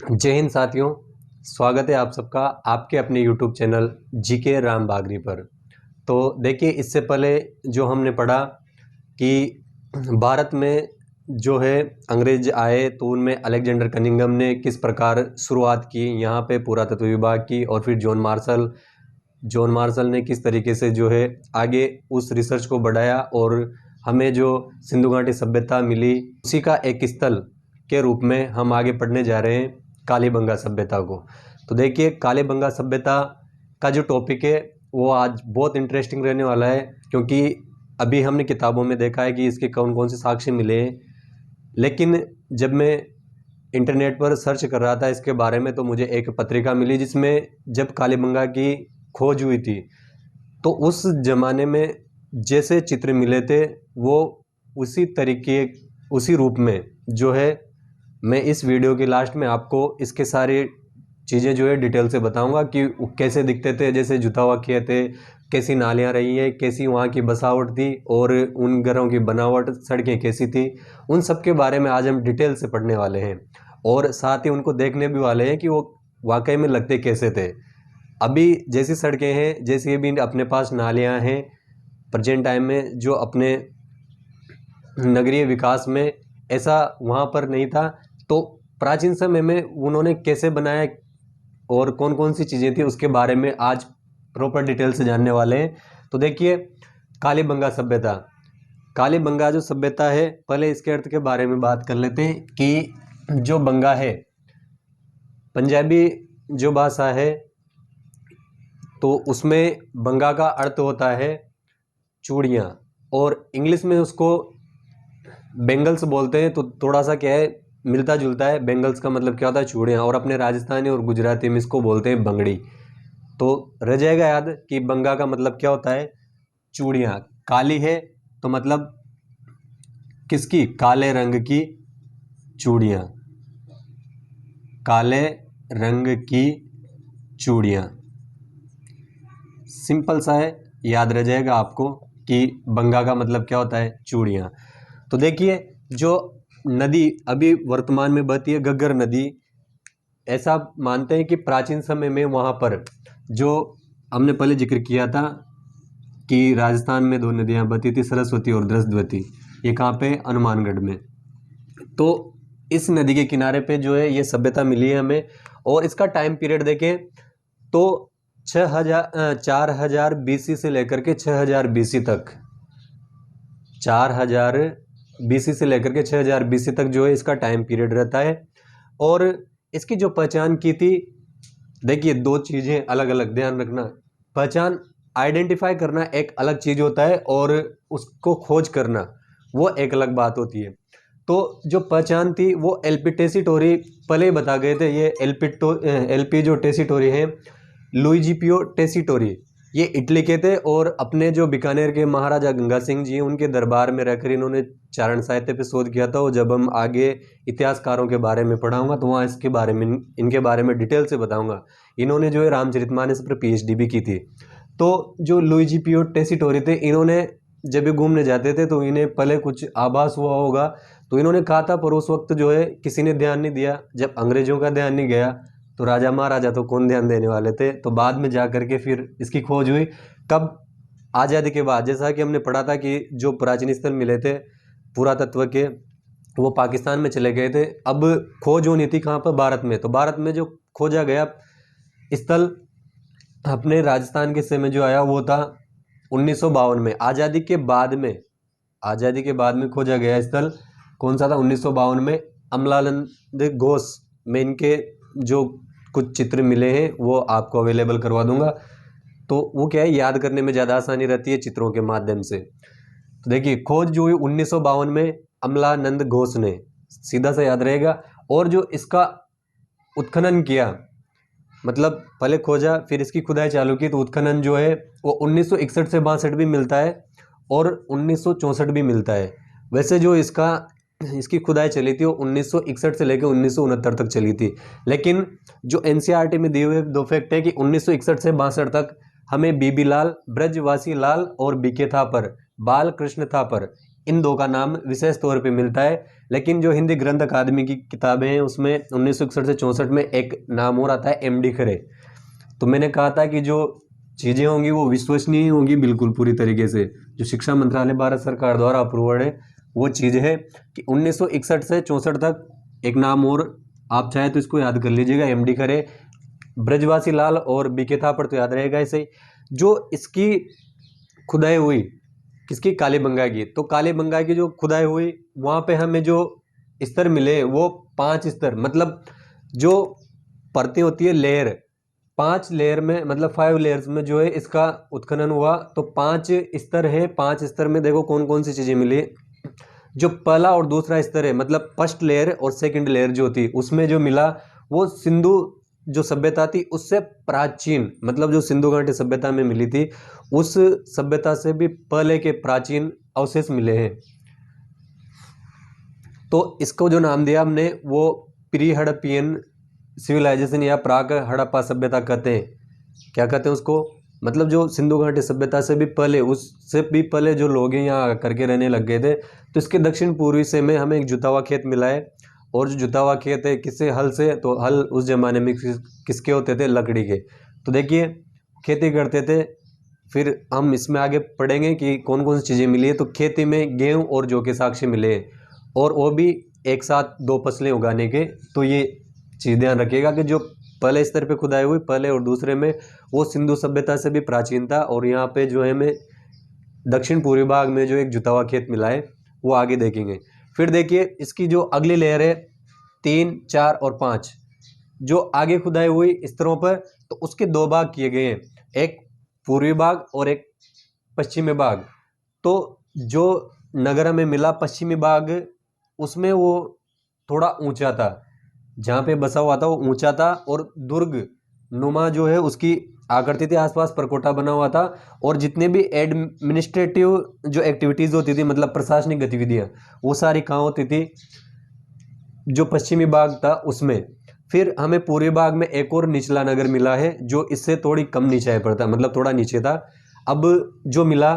जय हिंद साथियों। स्वागत है आप सबका आपके अपने YouTube चैनल जीके राम बागरी पर। तो देखिए, इससे पहले जो हमने पढ़ा कि भारत में जो है अंग्रेज आए तो उनमें अलेक्जेंडर कनिंघम ने किस प्रकार शुरुआत की यहाँ पे पुरातत्व विभाग की, और फिर जॉन मार्शल ने किस तरीके से जो है आगे उस रिसर्च को बढ़ाया और हमें जो सिंधु घाटी सभ्यता मिली उसी का एक स्थल के रूप में हम आगे पढ़ने जा रहे हैं कालीबंगा सभ्यता को। तो देखिए, कालीबंगा सभ्यता का जो टॉपिक है वो आज बहुत इंटरेस्टिंग रहने वाला है, क्योंकि अभी हमने किताबों में देखा है कि इसके कौन कौन से साक्ष्य मिले हैं, लेकिन जब मैं इंटरनेट पर सर्च कर रहा था इसके बारे में तो मुझे एक पत्रिका मिली जिसमें जब कालीबंगा की खोज हुई थी तो उस ज़माने में जैसे चित्र मिले थे वो उसी तरीके उसी रूप में जो है मैं इस वीडियो के लास्ट में आपको इसके सारी चीज़ें जो है डिटेल से बताऊंगा कि वो कैसे दिखते थे, जैसे जुता हुआ खेत थे, कैसी नालियाँ रही है, कैसी वहाँ की बसावट थी और उन घरों की बनावट, सड़कें कैसी थी, उन सब के बारे में आज हम डिटेल से पढ़ने वाले हैं और साथ ही उनको देखने भी वाले हैं कि वो वाकई में लगते कैसे थे। अभी जैसी सड़कें हैं, जैसी भी अपने पास नालियाँ हैं प्रेजेंट टाइम में, जो अपने नगरीय विकास में ऐसा वहाँ पर नहीं था। तो प्राचीन समय में उन्होंने कैसे बनाया और कौन कौन सी चीज़ें थी उसके बारे में आज प्रॉपर डिटेल से जानने वाले हैं। तो देखिए, कालीबंगा सभ्यता, कालीबंगा जो सभ्यता है, पहले इसके अर्थ के बारे में बात कर लेते हैं कि जो बंगा है पंजाबी जो भाषा है तो उसमें बंगा का अर्थ होता है चूड़ियाँ, और इंग्लिश में उसको बेंगल्स बोलते हैं। तो थोड़ा सा क्या है, मिलता जुलता है। बेंगल्स का मतलब क्या होता है, चूड़ियाँ, और अपने राजस्थानी और गुजराती में इसको बोलते हैं बंगड़ी। तो रह जाएगा याद कि बंगा का मतलब क्या होता है, चूड़ियाँ। काली है तो मतलब किसकी, काले रंग की चूड़ियाँ, काले रंग की चूड़ियाँ। सिंपल सा है, याद रह जाएगा आपको कि बंगा का मतलब क्या होता है, चूड़ियाँ। तो देखिए, जो नदी अभी वर्तमान में बहती है घग्गर नदी, ऐसा मानते हैं कि प्राचीन समय में वहाँ पर जो हमने पहले जिक्र किया था कि राजस्थान में दो नदियाँ बहती थी, सरस्वती और दृष्टवती। ये कहाँ पे, हनुमानगढ़ में। तो इस नदी के किनारे पे जो है ये सभ्यता मिली है हमें, और इसका टाइम पीरियड देखें तो 4000 BC से लेकर के 6000 BC तक, 4000 BC से लेकर के 6000 BC तक जो है इसका टाइम पीरियड रहता है। और इसकी जो पहचान की थी, देखिए दो चीज़ें अलग अलग ध्यान रखना। पहचान, आइडेंटिफाई करना एक अलग चीज़ होता है और उसको खोज करना वो एक अलग बात होती है। तो जो पहचान थी वो एलपी टेसीटोरी पहले ही बता गए थे। ये एलपी जो टेसीटोरी है, लुइजी पियो टेसीटोरी, ये इटली के थे और अपने जो बीकानेर के महाराजा गंगा सिंह जी हैं उनके दरबार में रहकर इन्होंने चारण साहित्य पे शोध किया था। और जब हम आगे इतिहासकारों के बारे में पढ़ाऊंगा तो वहाँ इसके बारे में, इनके बारे में डिटेल से बताऊंगा। इन्होंने जो है रामचरितमानस पर PhD भी की थी। तो जो लुइजी पियो टेसीटोरी थे, इन्होंने जब भी घूमने जाते थे तो इन्हें पहले कुछ आभास हुआ होगा, तो इन्होंने कहा था, पर उस वक्त जो है किसी ने ध्यान नहीं दिया। जब अंग्रेजों का ध्यान नहीं गया तो राजा महाराजा तो कौन ध्यान देने वाले थे। तो बाद में जा करके फिर इसकी खोज हुई, कब, आज़ादी के बाद। जैसा कि हमने पढ़ा था कि जो प्राचीन स्थल मिले थे पुरातत्व के, वो पाकिस्तान में चले गए थे। अब खोज होनी थी कहाँ पर, भारत में। तो भारत में जो खोजा गया स्थल अपने राजस्थान के समय जो आया वो था 1952 में, आज़ादी के बाद में। आज़ादी के बाद में खोजा गया स्थल कौन सा था, 1952 में। अमलानंद घोष में इनके जो कुछ चित्र मिले हैं वो आपको अवेलेबल करवा दूंगा। तो वो क्या है, याद करने में ज़्यादा आसानी रहती है चित्रों के माध्यम से। तो देखिए, खोज जो हुई 1952 में अमलानंद घोष ने, सीधा सा याद रहेगा। और जो इसका उत्खनन किया, मतलब पहले खोजा फिर इसकी खुदाई चालू की, तो उत्खनन जो है वो 1961 से 62 भी मिलता है और 1964 भी मिलता है। वैसे जो इसकी खुदाई चली थी वो 1961 से लेकर 1969 तक चली थी। लेकिन जो NCERT में दिए हुए दो फैक्ट है कि 1961 से 62 तक हमें बीबी लाल, ब्रजवासी लाल और BK थापर, बाल कृष्ण थापर, इन दो का नाम विशेष तौर पे मिलता है। लेकिन जो हिंदी ग्रंथ अकादमी की किताबें हैं उसमें 1961 से 64 में एक नाम और आता है एमडी खरे। तो मैंने कहा था कि जो चीज़ें होंगी वो विश्वसनीय होंगी बिल्कुल पूरी तरीके से। जो शिक्षा मंत्रालय भारत सरकार द्वारा अप्रूव्ड है वो चीज़ है कि 1961 से 64 तक एक नाम और आप चाहे तो इसको याद कर लीजिएगा, एमडी खरे, ब्रजवासी लाल और बीके थापड़ तो याद रहेगा इसे। जो इसकी खुदाई हुई किसकी, कालीबंगा की। तो कालीबंगा की जो खुदाई हुई वहाँ पे हमें जो स्तर मिले वो 5 स्तर, मतलब जो परतें होती है लेयर, 5 लेयर में मतलब 5 लेयर्स में जो है इसका उत्खनन हुआ। तो 5 स्तर है, 5 स्तर में देखो कौन कौन सी चीज़ें मिली। जो पहला और दूसरा स्तर है मतलब फर्स्ट लेयर और सेकंड लेयर जो थी उसमें जो मिला वो सिंधु जो सभ्यता थी उससे प्राचीन, मतलब जो सिंधु घाटी सभ्यता में मिली थी उस सभ्यता से भी पहले के प्राचीन अवशेष मिले हैं। तो इसको जो नाम दिया हमने वो प्री हड़प्पियन सिविलाइजेशन या प्राक हड़प्पा सभ्यता कहते हैं। क्या कहते हैं उसको, मतलब जो सिंधु घाटी सभ्यता से भी पहले, उससे भी पहले जो लोग हैं यहाँ करके रहने लग गए थे। तो इसके दक्षिण पूर्वी से में हमें एक जुता हुआ खेत मिला है। और जो जुता हुआ खेत है किससे, हल से। तो हल उस जमाने में किसके होते थे, लकड़ी के। तो देखिए खेती करते थे। फिर हम इसमें आगे पढ़ेंगे कि कौन कौन सी चीज़ें मिली है। तो खेती में गेहूँ और जौ के साक्ष्य मिले हैं, और वो भी एक साथ 2 फसलें उगाने के। तो ये चीज़ ध्यान रखिएगा कि जो पहले स्तर पे खुदाई हुई पहले और दूसरे में वो सिंधु सभ्यता से भी प्राचीन था। और यहाँ पे जो है हमें दक्षिण पूर्वी भाग में जो एक जुता हुआ खेत मिला है वो आगे देखेंगे। फिर देखिए इसकी जो अगली लेयर है 3, 4 और 5 जो आगे खुदाई हुई स्तरों पर, तो उसके 2 भाग किए गए हैं, एक पूर्वी भाग और एक पश्चिमी भाग। तो जो नगर में मिला पश्चिमी भाग उसमें वो थोड़ा ऊंचा था, जहाँ पे बसा हुआ था वो ऊंचा था और दुर्ग नुमा जो है उसकी आकृति थी, आसपास परकोटा बना हुआ था। और जितने भी एडमिनिस्ट्रेटिव जो एक्टिविटीज़ होती थी मतलब प्रशासनिक गतिविधियाँ वो सारी कहाँ होती थी, जो पश्चिमी भाग था उसमें। फिर हमें पूर्वी भाग में एक और निचला नगर मिला है जो इससे थोड़ी कम नीचाई पर था, मतलब थोड़ा नीचे था। अब जो मिला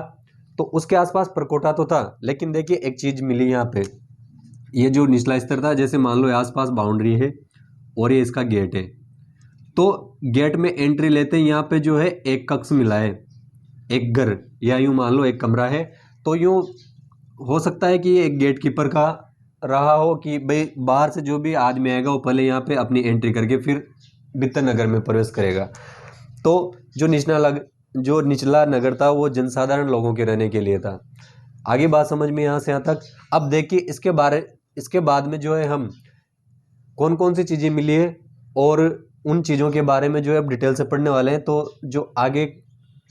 तो उसके आसपास परकोटा तो था, लेकिन देखिए एक चीज़ मिली यहाँ पे, ये जो निचला स्तर था, जैसे मान लो आसपास बाउंड्री है और ये इसका गेट है। तो गेट में एंट्री लेते हैं यहाँ पे जो है एक कक्ष मिला है, एक घर, या यूँ मान लो एक कमरा है। तो यूँ हो सकता है कि ये एक गेट कीपर का रहा हो कि भाई बाहर से जो भी आदमी आएगा वो पहले यहाँ पे अपनी एंट्री करके फिर वित्त नगर में प्रवेश करेगा। तो जो निचला नगर था वो जनसाधारण लोगों के रहने के लिए था। आगे बात समझ में यहाँ से यहाँ तक। अब देखिए इसके बाद में जो है हम कौन कौन सी चीज़ें मिली है और उन चीज़ों के बारे में जो है अब डिटेल से पढ़ने वाले हैं। तो जो आगे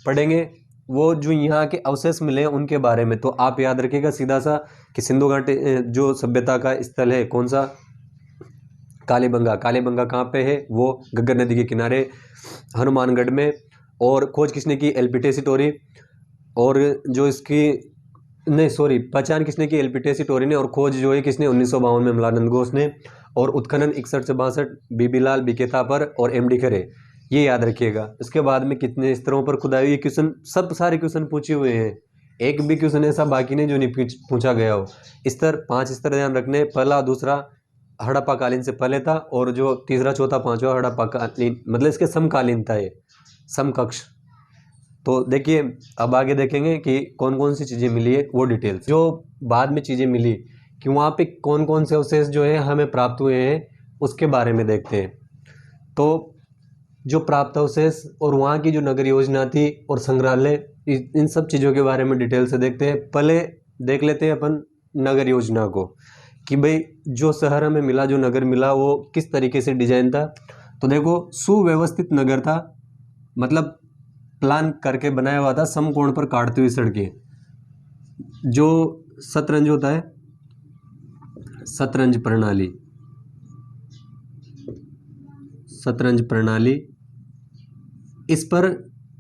पढ़ेंगे वो जो यहाँ के अवशेष मिले हैं उनके बारे में। तो आप याद रखिएगा सीधा सा कि सिंधु घाटी जो सभ्यता का स्थल है कौन सा, कालीबंगा। कालीबंगा कहाँ पे है, वो घग्गर नदी के किनारे हनुमानगढ़ में। और खोज किसने की, एलपीटेसी टोरी। और जो इसकी नहीं सॉरी पहचान किसने की, एलपीटेसी टोरी ने। और खोज जो है किसने, 1952 में मलानंद घोष ने। और उत्खनन 61 से 62 बीबी लाल, बीके थापर और एमडी खरे। ये याद रखिएगा। इसके बाद में कितने स्तरों पर खुदाई हुई, क्वेश्चन सब सारे क्वेश्चन पूछे हुए हैं, एक भी क्वेश्चन ऐसा बाकी नहीं जो नहीं पूछा गया हो। स्तर 5 स्तर ध्यान रखने, पहला दूसरा हड़प्पा कालीन से पहले था, और जो तीसरा चौथा पांचवा हड़प्पा कालीन मतलब इसके समकालीन था, ये समकक्ष। तो देखिए अब आगे देखेंगे कि कौन कौन सी चीज़ें मिली है वो डिटेल्स। जो बाद में चीज़ें मिली कि वहाँ पे कौन कौन से अवशेष जो है हमें प्राप्त हुए हैं उसके बारे में देखते हैं। तो जो प्राप्त अवशेष और वहाँ की जो नगर योजना थी और संग्रहालय, इन सब चीज़ों के बारे में डिटेल से देखते हैं। पहले देख लेते हैं अपन नगर योजना को कि भाई जो शहर हमें मिला, जो नगर मिला वो किस तरीके से डिजाइन था। तो देखो सुव्यवस्थित नगर था, मतलब प्लान करके बनाया हुआ था, समकोण पर काटती हुई सड़कें। जो शतरंज होता है, शतरंज प्रणाली, शतरंज प्रणाली, इस पर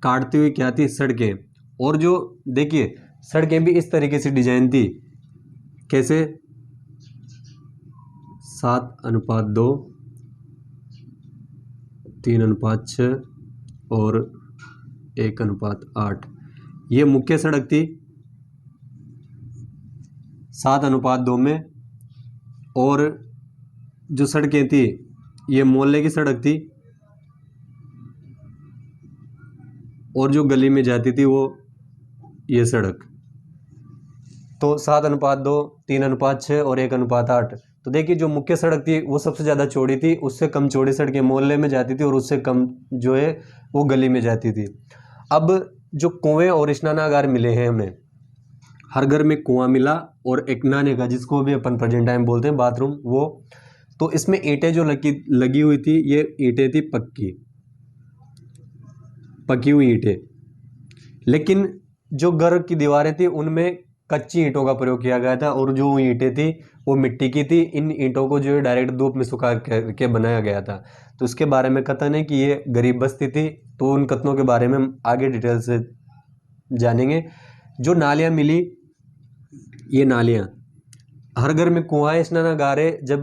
काटती हुई क्या थी, सड़कें। और जो देखिए सड़कें भी इस तरीके से डिजाइन थी, कैसे 7:2, 3:6 और 1:8। ये मुख्य सड़क थी। 7:2 में। और जो सड़कें थी ये मोहल्ले की सड़क थी, और जो गली में जाती थी वो ये सड़क। तो 7:2, 3:6 और 1:8। तो देखिए जो मुख्य सड़क थी वो सबसे ज़्यादा चौड़ी थी, उससे कम चौड़ी सड़कें मोहल्ले में जाती थी और उससे कम जो है वो गली में जाती थी। अब जो कुएं और स्नानागार मिले हैं हमें, हर घर में कुआं मिला और एक नहाने का, जिसको भी अपन प्रेजेंट टाइम बोलते हैं बाथरूम, वो। तो इसमें ईंटें जो लगी हुई थी, ये ईंटें थी पकी हुई ईंटें। लेकिन जो घर की दीवारें थी उनमें कच्ची ईंटों का प्रयोग किया गया था, और जो ईंटें थी वो मिट्टी की थी। इन ईंटों को जो है डायरेक्ट धूप में सुखा करके बनाया गया था। तो इसके बारे में कथन है कि ये गरीब बस्ती थी। तो उन कथनों के बारे में हम आगे डिटेल से जानेंगे। जो नालियाँ मिली, ये नालियाँ, हर घर में कुआं स्नानागार है, जब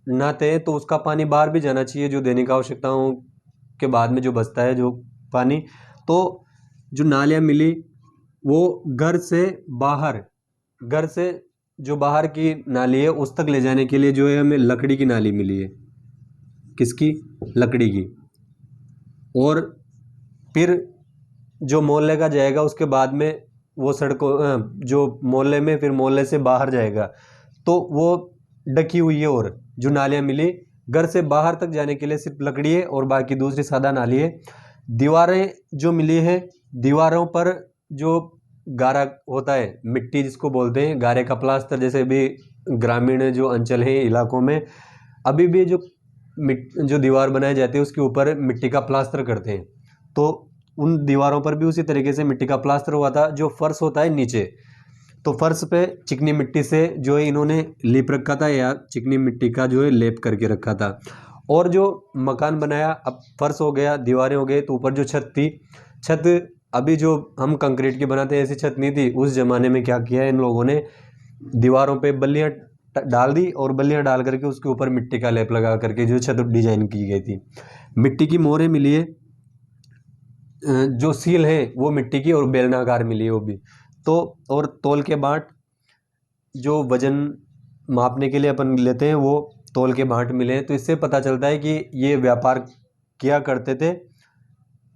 नहाते हैं तो उसका पानी बाहर भी जाना चाहिए, जो दैनिक आवश्यकताओं के बाद में जो बचता है जो पानी। तो जो नालियाँ मिली वो घर से जो बाहर की नाली है उस तक ले जाने के लिए जो है हमें लकड़ी की नाली मिली है। किसकी? लकड़ी की। और फिर जो मोहल्ले का जाएगा उसके बाद में वो सड़कों जो मोहल्ले में, फिर मोहल्ले से बाहर जाएगा तो वो ढकी हुई है। और जो नालियाँ मिली घर से बाहर तक जाने के लिए सिर्फ लकड़ी है और बाकी दूसरी सादा नाली है। दीवारें जो मिली है, दीवारों पर जो गारा होता है, मिट्टी जिसको बोलते हैं, गारे का प्लास्टर, जैसे भी ग्रामीण जो अंचल है इलाकों में अभी भी जो दीवार बनाई जाती है उसके ऊपर मिट्टी का प्लास्टर करते हैं। तो उन दीवारों पर भी उसी तरीके से मिट्टी का प्लास्टर हुआ था। जो फर्श होता है नीचे, तो फर्श पे चिकनी मिट्टी से जो है इन्होंने लीप रखा था, या चिकनी मिट्टी का जो है लेप करके रखा था। और जो मकान बनाया, अब फर्श हो गया, दीवारें हो गए, तो ऊपर जो छत थी, छत अभी जो हम कंक्रीट की बनाते हैं ऐसी छत नहीं थी। उस जमाने में क्या किया इन लोगों ने, दीवारों पे बल्लियाँ डाल दी और बल्लियाँ डाल करके उसके ऊपर मिट्टी का लेप लगा करके जो छत डिजाइन की गई थी। मिट्टी की मोहरें मिली है, जो सील है वो मिट्टी की और बेलनाकार मिली है वो भी। तो और तौल के बाट, जो वजन मापने के लिए अपन लेते हैं, वो तौल के बाट मिले हैं। तो इससे पता चलता है कि ये व्यापार किया करते थे।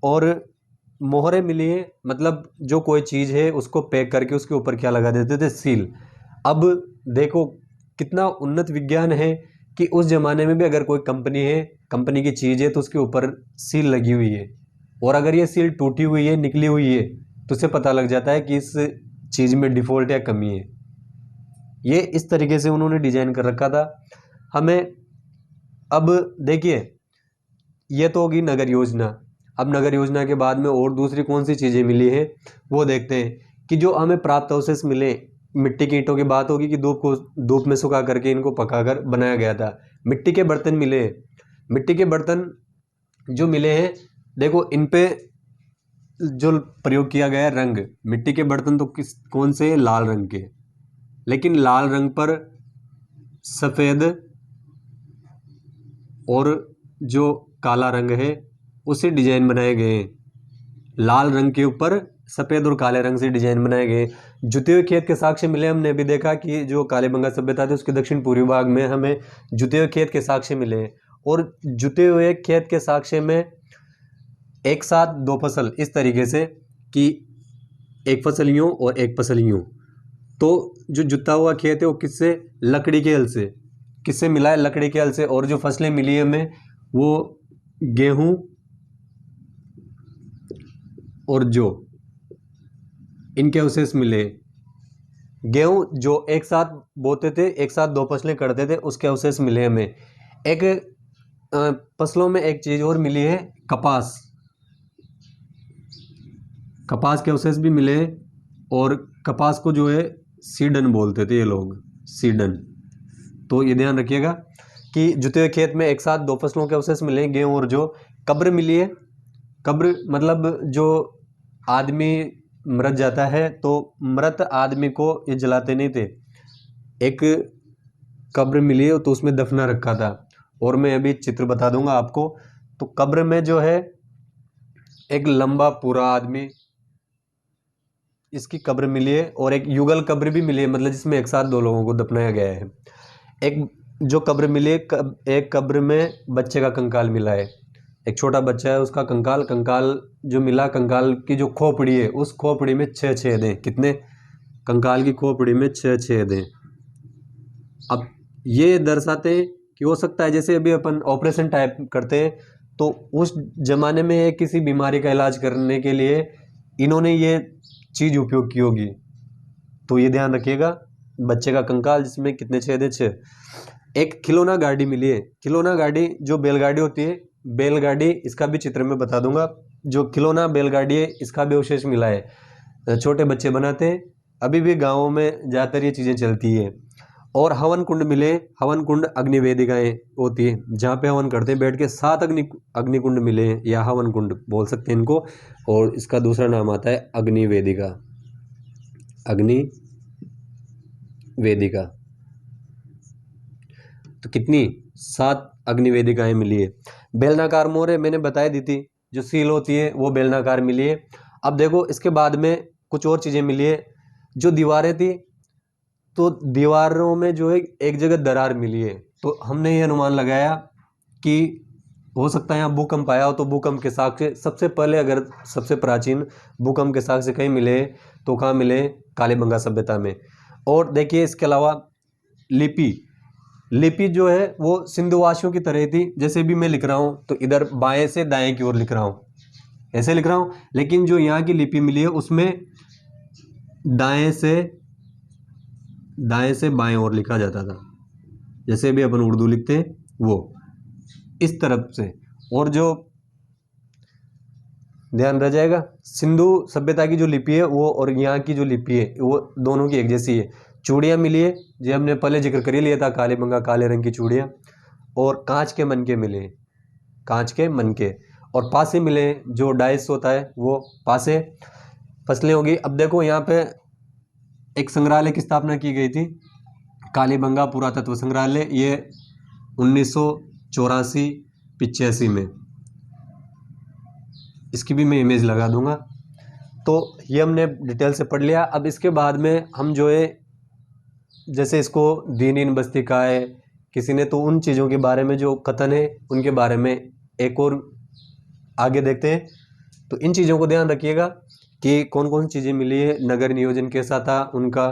और मोहरें मिली है, मतलब जो कोई चीज़ है उसको पैक करके उसके ऊपर क्या लगा देते थे, सील। अब देखो कितना उन्नत विज्ञान है कि उस ज़माने में भी अगर कोई कंपनी है, कंपनी की चीज़ है, तो उसके ऊपर सील लगी हुई है। और अगर ये सील टूटी हुई है, निकली हुई है, तो उससे पता लग जाता है कि इस चीज़ में डिफ़ॉल्ट या कमी है। ये इस तरीके से उन्होंने डिजाइन कर रखा था हमें। अब देखिए ये तो होगी नगर योजना। अब नगर योजना के बाद में और दूसरी कौन सी चीज़ें मिली हैं वो देखते हैं कि जो हमें प्राप्त अवशेष मिले। मिट्टी की ईंटों की बात होगी कि धूप में सुखा करके इनको पकाकर बनाया गया था। मिट्टी के बर्तन मिले, मिट्टी के बर्तन जो मिले हैं, देखो इन पे जो प्रयोग किया गया है रंग, मिट्टी के बर्तन तो कौन से, लाल रंग के, लेकिन लाल रंग पर सफ़ेद और जो काला रंग है उसे डिजाइन बनाए गए हैं। लाल रंग के ऊपर सफ़ेद और काले रंग से डिजाइन बनाए गए। जुते हुए खेत के साक्ष्य मिले। हमने अभी देखा कि जो कालीबंगा सभ्यता थी उसके दक्षिण पूर्वी भाग में हमें जुते हुए खेत के साक्ष्य मिले हैं। और जुते हुए खेत के साक्ष्य में एक साथ दो फसल, इस तरीके से कि एक फसल यूं और एक फसल यूं। तो जो जुता हुआ खेत है वो किससे, लकड़ी के हल से, किससे मिला है, लकड़ी के हल से। और जो फसलें मिली है हमें वो गेहूं और जौ, इनके अवशेष मिले। गेहूं जो एक साथ बोते थे, एक साथ दो फसलें करते थे, उसके अवशेष मिले हमें। एक फसलों में एक चीज और मिली है, कपास, कपास के अवशेष भी मिले। और कपास को जो है सीडन बोलते थे ये लोग, सीडन। तो ये ध्यान रखिएगा कि जुते हुए खेत में एक साथ दो फसलों के अवशेष मिले, गेहूं और जौ। कब्र मिली है, कब्र मतलब जो आदमी मर जाता है तो मृत आदमी को ये जलाते नहीं थे, एक कब्र मिली है तो उसमें दफना रखा था। और मैं अभी चित्र बता दूंगा आपको। तो कब्र में जो है एक लंबा पूरा आदमी इसकी कब्र मिली है और एक युगल कब्र भी मिली है, मतलब जिसमें एक साथ 2 लोगों को दफनाया गया है। एक जो कब्र मिली है, एक कब्र में बच्चे का कंकाल मिला है, एक छोटा बच्चा है उसका कंकाल जो मिला, कंकाल की जो खोपड़ी है उस खोपड़ी में 6 छेद हैं। कितने? कंकाल की खोपड़ी में 6 छेद हैं। अब ये दर्शाते हैं कि हो सकता है जैसे अभी अपन ऑपरेशन टाइप करते हैं, तो उस जमाने में किसी बीमारी का इलाज करने के लिए इन्होंने ये चीज़ उपयोग की होगी। तो ये ध्यान रखिएगा, बच्चे का कंकाल जिसमें कितने छेद हैं? 6। एक खिलौना गाड़ी मिली है। खिलौना गाड़ी जो बैलगाड़ी होती है, बैलगाड़ी, इसका भी चित्र में बता दूंगा। जो खिलौना बैलगाड़ी है इसका भी अवशेष मिला है, छोटे बच्चे बनाते हैं, अभी भी गाँवों में ज़्यादातर ये चीज़ें चलती है। और हवन कुंड मिले। हवन कुंड अग्नि वेदिकाएँ होती है जहाँ पे हवन करते हैं बैठ के। 7 अग्निकुंड मिले हैं, या हवन कुंड बोल सकते हैं इनको, और इसका दूसरा नाम आता है अग्नि वेदिका। अग्नि वेदिका। तो कितनी? 7 अग्नि वेदिकाएँ मिली है। बेलनाकार मोहरे मैंने बताई दी थी, जो सील होती है वो बेलनाकार मिली है। अब देखो इसके बाद में कुछ और चीज़ें मिली है। जो दीवारें थी, तो दीवारों में जो है एक जगह दरार मिली है, तो हमने ये अनुमान लगाया कि हो सकता है यहाँ भूकंप आया हो। तो भूकंप के साक्ष्य सबसे पहले, अगर सबसे प्राचीन भूकंप के साक्ष्य कहीं मिले तो कहाँ मिले? कालीबंगा सभ्यता में। और देखिए इसके अलावा लिपि जो है वो सिंधुवासियों की तरह थी। जैसे भी मैं लिख रहा हूँ तो इधर बाएं से दाएं की ओर लिख रहा हूँ, ऐसे लिख रहा हूँ, लेकिन जो यहाँ की लिपि मिली है उसमें दाएं से बाएं ओर लिखा जाता था, जैसे भी अपन उर्दू लिखते हैं वो इस तरफ से। और जो ध्यान रह जाएगा, सिंधु सभ्यता की जो लिपि है वो और यहाँ की जो लिपि है वो दोनों की एक जैसी है। चूड़ियाँ मिली है, जो हमने पहले जिक्र कर ही लिया था, कालीबंगा काले रंग की चूड़ियाँ। और कांच के मनके मिले, कांच के मनके। और पासे मिले, जो डाइस होता है वो पासे। फसलें होगी। अब देखो यहाँ पे एक संग्रहालय की स्थापना की गई थी, कालीबंगा पुरातत्व संग्रहालय। ये 1984-85 में, इसकी भी मैं इमेज लगा दूंगा। तो ये हमने डिटेल से पढ़ लिया। अब इसके बाद में हम जो है, जैसे इसको दीन बस्ती कहा है किसी ने, तो उन चीज़ों के बारे में जो कथन है उनके बारे में एक और आगे देखते हैं। तो इन चीज़ों को ध्यान रखिएगा कि कौन कौन सी चीज़ें मिली है, नगर नियोजन कैसा था उनका,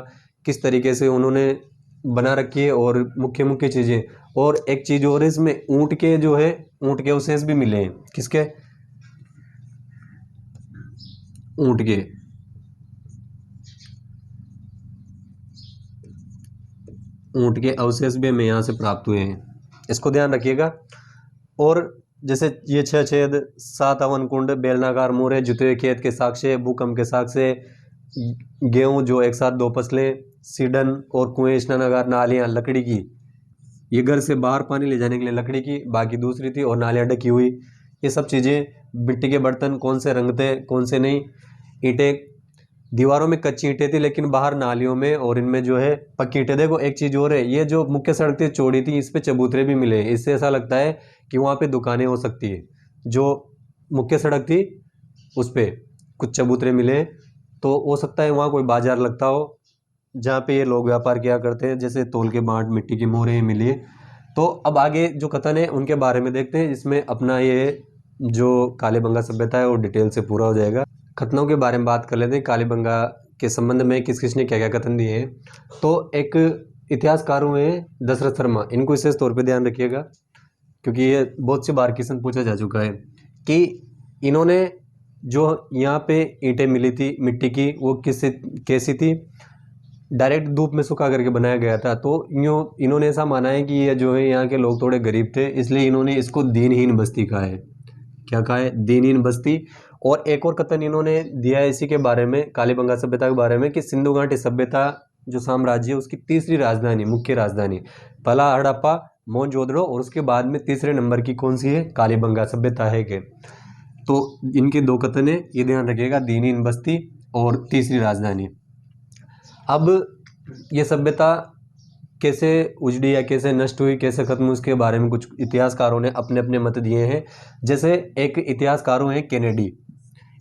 किस तरीके से उन्होंने बना रखी है, और मुख्य मुख्य चीज़ें। और एक चीज़ और इसमें ऊँट के जो है, ऊँट के अवशेष भी मिले हैं। किसके? ऊँट के। ऊँट के अवशेष भी हमें यहाँ से प्राप्त हुए हैं, इसको ध्यान रखिएगा। और जैसे ये 6 छेद, 7 हवन कुंड, बेलनाकार मोहरे, जुते हुए खेत के साक्ष्य, भूकंप के साक्ष्य, गेहूँ जो एक साथ 2 फसलें, सीडन और कुएं, स्नानागार, नालियाँ लकड़ी की, ये घर से बाहर पानी ले जाने के लिए लकड़ी की, बाकी दूसरी थी, और नालियाँ ढकी हुई। ये सब चीज़ें, मिट्टी के बर्तन कौन से रंग थे कौन से नहीं। ईंटें, दीवारों में कच्ची ईंटें थी, लेकिन बाहर नालियों में और इनमें जो है पक्की ईंटें। देखो एक चीज़ और है, ये जो मुख्य सड़क थी चौड़ी थी, इस पे चबूतरे भी मिले। इससे ऐसा लगता है कि वहाँ पे दुकानें हो सकती है। जो मुख्य सड़क थी उस पे कुछ चबूतरे मिले, तो हो सकता है वहाँ कोई बाजार लगता हो जहाँ पे ये लोग व्यापार किया करते हैं। जैसे तोल के बाट, मिट्टी की मोहरें मिली है। तो अब आगे जो कथन है उनके बारे में देखते हैं, जिसमें अपना ये जो कालीबंगा सभ्यता है वो डिटेल से पूरा हो जाएगा। कथनों के बारे में बात कर लेते हैं, कालीबंगा के संबंध में किस किसने क्या क्या कथन दिए हैं। तो एक इतिहासकार हुए हैं दशरथ शर्मा, इनको विशेष तौर पे ध्यान रखिएगा, क्योंकि ये बहुत सी बार क्वेश्चन पूछा जा चुका है कि इन्होंने जो यहाँ पे ईंटें मिली थी मिट्टी की, वो कैसी थी? डायरेक्ट धूप में सुखा करके बनाया गया था। तो इन्होंने ऐसा माना है कि ये जो है यहाँ के लोग थोड़े गरीब थे, इसलिए इन्होंने इसको दीनहीन बस्ती कहा है। क्या कहा है? दीनहीन बस्ती। और एक और कथन इन्होंने दिया है इसी के बारे में, कालीबंगा सभ्यता के बारे में, कि सिंधु घाटी सभ्यता जो साम्राज्य है उसकी तीसरी राजधानी, मुख्य राजधानी, पहला हड़प्पा मोहनजोदड़ो, और उसके बाद में तीसरे नंबर की कौन सी है? कालीबंगा सभ्यता है के। तो इनके 2 कथन है, ये ध्यान रखिएगा, दीनहीन बस्ती और तीसरी राजधानी। अब ये सभ्यता कैसे उजड़ी या कैसे नष्ट हुई, कैसे खत्म हुई, उसके बारे में कुछ इतिहासकारों ने अपने अपने मत दिए हैं। जैसे एक इतिहासकार हैं केनेडी,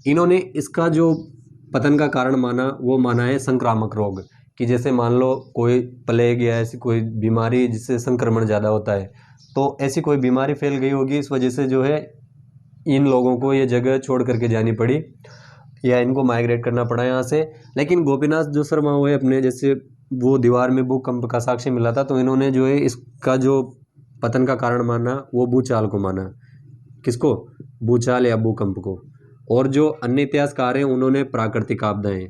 इन्होंने इसका जो पतन का कारण माना वो माना है संक्रामक रोग, कि जैसे मान लो कोई प्लेग या ऐसी कोई बीमारी जिससे संक्रमण ज़्यादा होता है, तो ऐसी कोई बीमारी फैल गई होगी, इस वजह से जो है इन लोगों को ये जगह छोड़ करके जानी पड़ी या इनको माइग्रेट करना पड़ा यहाँ से। लेकिन गोपीनाथ जो शर्मा हुए अपने, जैसे वो दीवार में भूकंप का साक्ष्य मिला था, तो इन्होंने जो है इसका जो पतन का कारण माना वो भूचाल को माना। किसको? भूचाल या भूकंप को। और जो अन्य इतिहासकार हैं उन्होंने प्राकृतिक आपदाएं,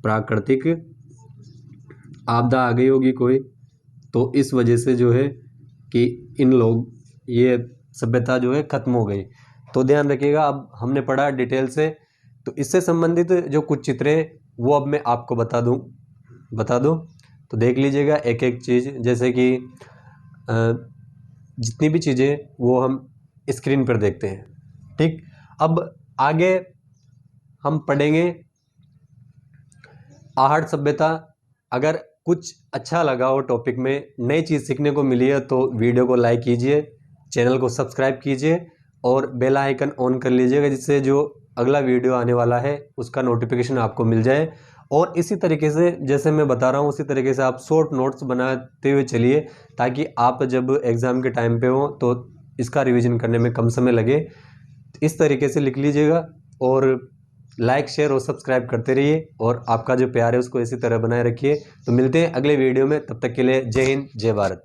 प्राकृतिक आपदा आ गई होगी कोई, तो इस वजह से जो है कि इन लोग ये सभ्यता जो है खत्म हो गई। तो ध्यान रखिएगा। अब हमने पढ़ा डिटेल से, तो इससे संबंधित जो कुछ चित्र हैं वो अब मैं आपको बता दूं, तो देख लीजिएगा एक एक चीज़। जैसे कि जितनी भी चीज़ें वो हम स्क्रीन पर देखते हैं, ठीक। अब आगे हम पढ़ेंगे आहट सभ्यता। अगर कुछ अच्छा लगा हो टॉपिक में, नई चीज़ सीखने को मिली है, तो वीडियो को लाइक कीजिए, चैनल को सब्सक्राइब कीजिए और बेल आइकन ऑन कर लीजिएगा, जिससे जो अगला वीडियो आने वाला है उसका नोटिफिकेशन आपको मिल जाए। और इसी तरीके से जैसे मैं बता रहा हूँ उसी तरीके से आप शॉर्ट नोट्स बनाते हुए चलिए, ताकि आप जब एग्ज़ाम के टाइम पे हो तो इसका रिवीजन करने में कम समय लगे। इस तरीके से लिख लीजिएगा और लाइक शेयर और सब्सक्राइब करते रहिए, और आपका जो प्यार है उसको इसी तरह बनाए रखिए। तो मिलते हैं अगले वीडियो में, तब तक के लिए जय हिंद जय भारत।